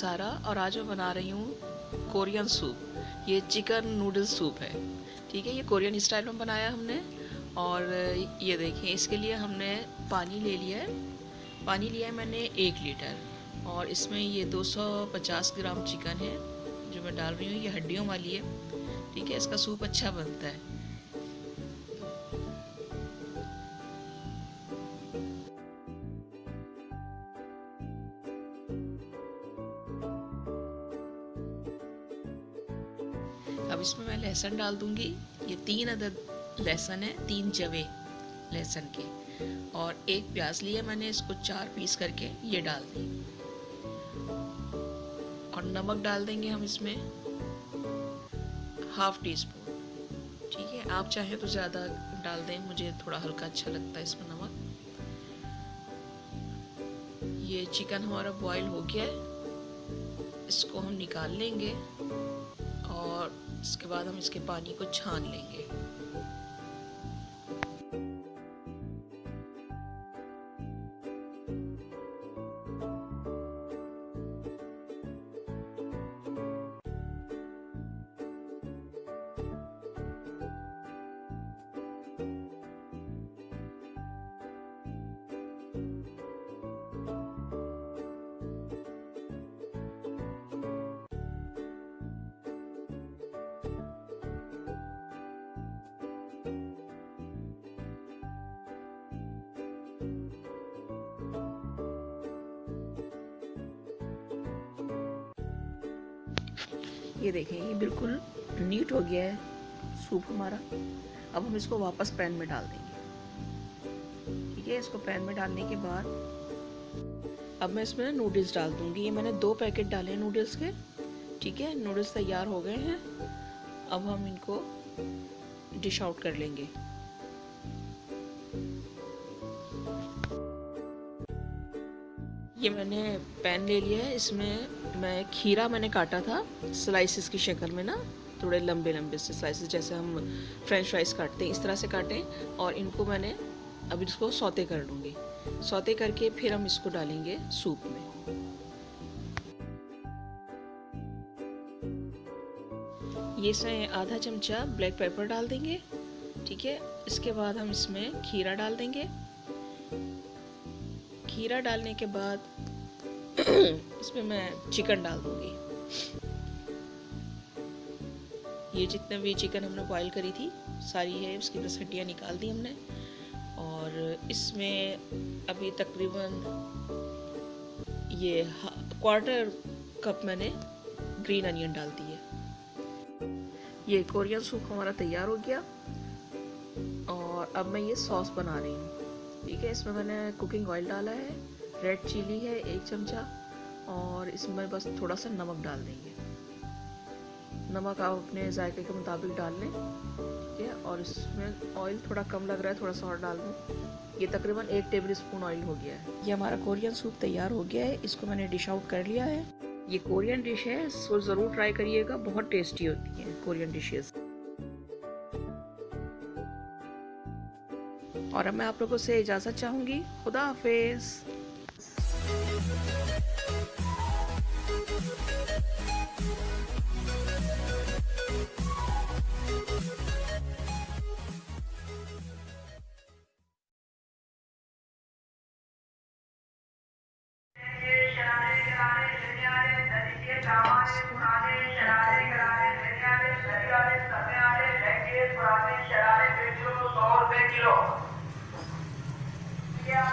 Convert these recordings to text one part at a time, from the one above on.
सारा और आज मैं बना रही हूँ कोरियन सूप। ये चिकन नूडल सूप है, ठीक है। ये कोरियन स्टाइल में बनाया हमने। और ये देखिए, इसके लिए हमने पानी ले लिया है। पानी लिया है मैंने 1 लीटर, और इसमें ये 250 ग्राम चिकन है जो मैं डाल रही हूँ। ये हड्डियों वाली है, ठीक है। इसका सूप अच्छा बनता है। अब इसमें मैं लहसुन डाल दूंगी। ये 3 अदद लहसुन है, 3 जवे लहसुन के, और 1 प्याज लिया मैंने, इसको 4 पीस करके ये डाल दी। और नमक डाल देंगे हम इसमें ½ टीस्पून, ठीक है। आप चाहें तो ज़्यादा डाल दें, मुझे थोड़ा हल्का अच्छा लगता है इसमें नमक। ये चिकन हमारा बॉईल हो गया है, इसको हम निकाल लेंगे और इसके बाद हम इसके पानी को छान लेंगे। ये देखें, ये बिल्कुल नीट हो गया है सूप हमारा। अब हम इसको वापस पैन में डाल देंगे, ठीक है। इसको पैन में डालने के बाद अब मैं इसमें नूडल्स डाल दूंगी। ये मैंने 2 पैकेट डाले हैं नूडल्स के, ठीक है। नूडल्स तैयार हो गए हैं। अब हम इनको डिश आउट कर लेंगे। ये मैंने पैन ले लिया है, इसमें मैं खीरा मैंने काटा था स्लाइसेस की शक्ल में ना, थोड़े लंबे लंबे से स्लाइसेस, जैसे हम फ्रेंच फ्राइज काटते हैं इस तरह से काटें। और इनको मैंने अब इसको सौते कर लूँगी। सौते करके फिर हम इसको डालेंगे सूप में। ये इसमें ½ चमचा ब्लैक पेपर डाल देंगे, ठीक है। इसके बाद हम इसमें खीरा डाल देंगे। खीरा डालने के बाद इसमें मैं चिकन डाल दूंगी। ये जितने भी चिकन हमने बॉईल करी थी सारी है, उसकी बस हड्डियाँ निकाल दी हमने। और इसमें अभी तकरीबन ये क्वार्टर कप मैंने ग्रीन अनियन डाल दी है। ये कोरियन सूप हमारा तैयार हो गया। और अब मैं ये सॉस बना रही हूँ, ठीक है। इसमें मैंने कुकिंग ऑयल डाला है, रेड चिली है 1 चमचा, और इसमें बस थोड़ा सा नमक डाल देंगे। नमक आप अपने जायके के मुताबिक डाल लें, ठीक है। और इसमें ऑयल थोड़ा कम लग रहा है, थोड़ा सा और डाल दूँ। ये तकरीबन 1 टेबल स्पून ऑयल हो गया है। ये हमारा कोरियन सूप तैयार हो गया है। इसको मैंने डिश आउट कर लिया है। ये कोरियन डिश है, इसको ज़रूर ट्राई करिएगा, बहुत टेस्टी होती है कोरियन डिशेस। और अब मैं आप लोगों से इजाज़त चाहूँगी। खुदा हाफिज़।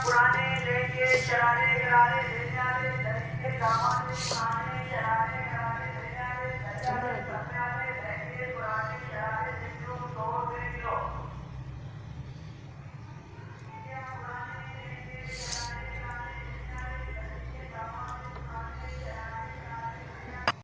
पुराने लेके शरारे गरारे लेने आले, नदी के दामन में पुराने शरारे गरारे लेने आले,